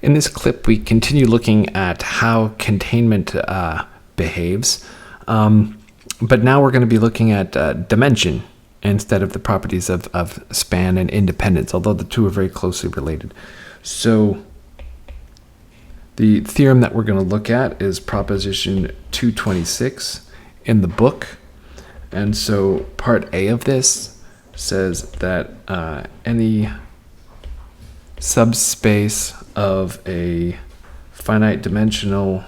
In this clip, we continue looking at how containment behaves, but now we're going to be looking at dimension instead of the properties of span and independence, although the two are very closely related. So the theorem that we're going to look at is proposition 226 in the book. And so part A of this says that any subspace of a finite dimensional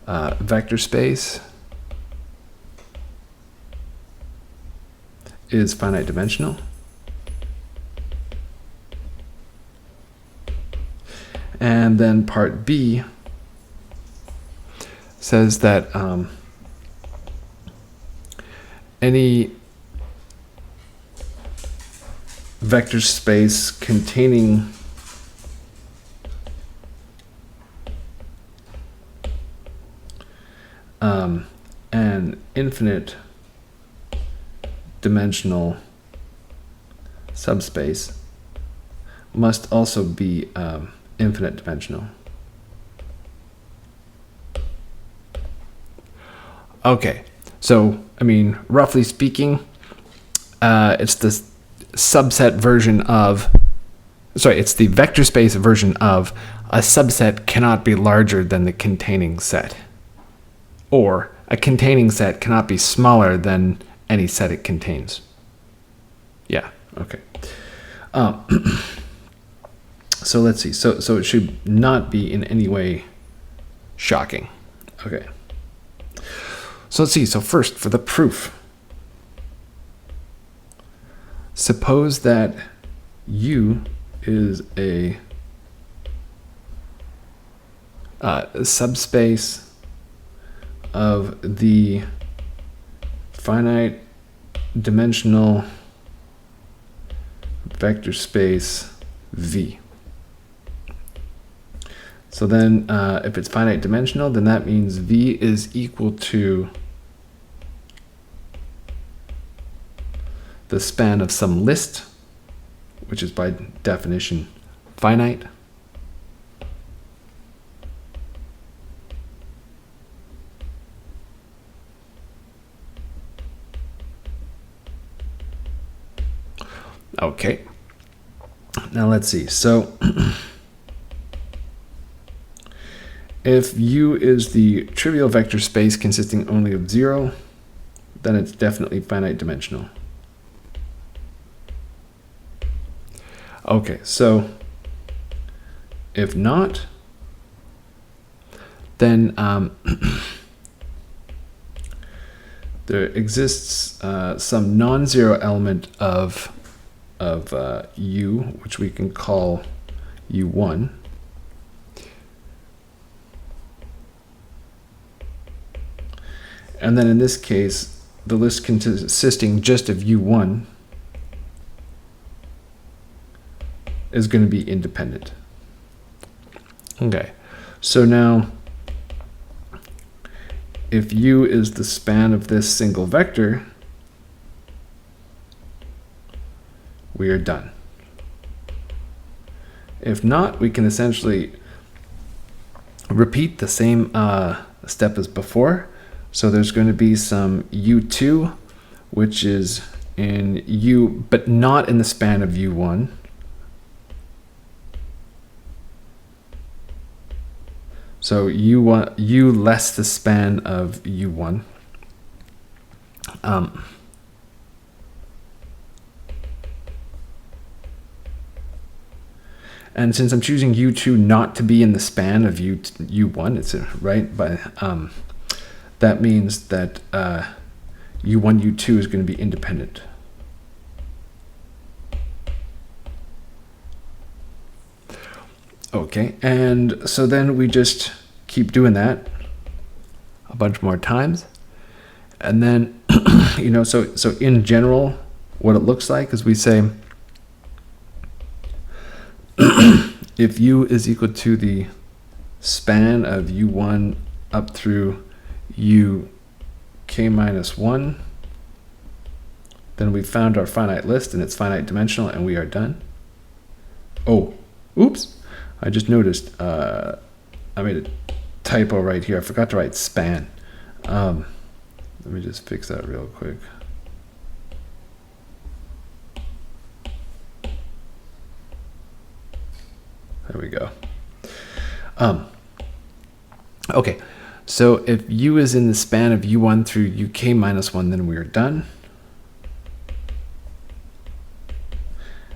vector space is finite dimensional. And then part B says that any vector space containing an infinite dimensional subspace must also be infinite dimensional. Okay, so I mean, roughly speaking, it's the subset version of, it's the vector space version of a subset cannot be larger than the containing set, or a containing set cannot be smaller than any set it contains. Yeah, okay. So let's see. So it should not be in any way shocking. Okay. So let's see. So first, for the proof. Suppose that U is a subspace of the finite dimensional vector space V. So then if it's finite dimensional, then that means V is equal to the span of some list, which is by definition finite. Okay, now let's see. So if U is the trivial vector space consisting only of 0, then it's definitely finite dimensional. Okay, so if not, then there exists some non-zero element of U, which we can call U1. And then in this case, the list consisting just of U1 is going to be independent. Okay, so now if U is the span of this single vector, we are done. If not, we can essentially repeat the same step as before. So there's going to be some U2, which is in U, but not in the span of U1. So U1, U less the span of U1. And since I'm choosing U2 not to be in the span of U1, it's right, but that means that U1, U2 is going to be independent. Okay, and so then we just keep doing that a bunch more times. And then, so in general, what it looks like is we say, if U is equal to the span of U1 up through UK minus 1, then we've found our finite list and it's finite dimensional and we are done. Oh, oops. I just noticed I made a typo right here. I forgot to write span. Let me just fix that real quick. There we go. Okay, so if U is in the span of U1 through UK minus 1, then we're done.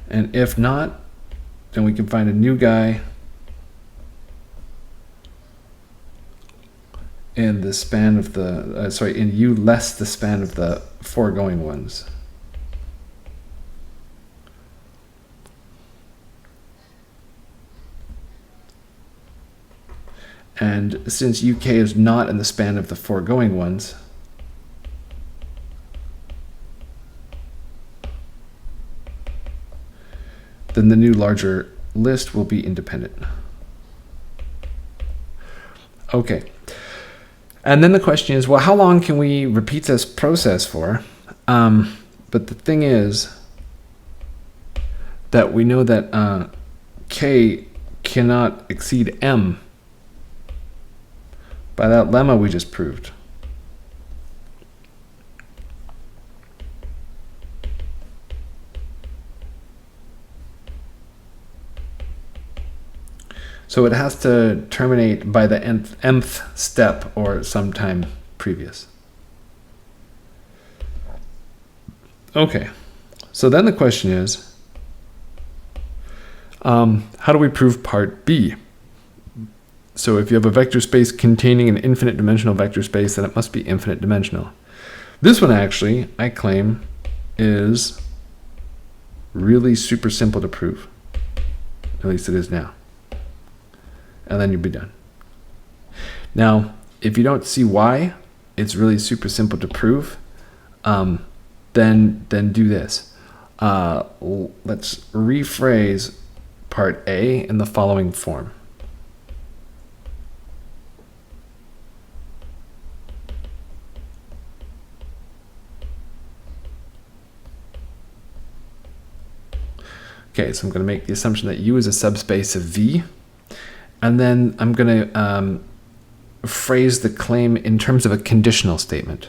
And if not, then we can find a new guy in the span of the, in U less the span of the foregoing ones. And since UK is not in the span of the foregoing ones, then the new larger list will be independent. Okay. And then the question is, well, how long can we repeat this process for? But the thing is that we know that K cannot exceed M by that lemma we just proved. So it has to terminate by the nth step or sometime previous. Okay, so then the question is, how do we prove part B? So if you have a vector space containing an infinite dimensional vector space, then it must be infinite dimensional. This one actually, I claim, is really super simple to prove. At least it is now. And then you'll be done. Now, if you don't see why it's really super simple to prove, then do this. Let's rephrase part A in the following form. Okay, so I'm going to make the assumption that U is a subspace of V. And then I'm going to phrase the claim in terms of a conditional statement.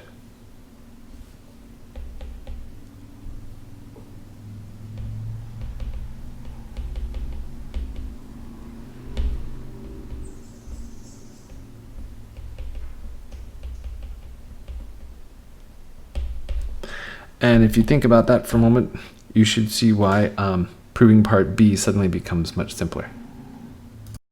And if you think about that for a moment, you should see why proving part B suddenly becomes much simpler.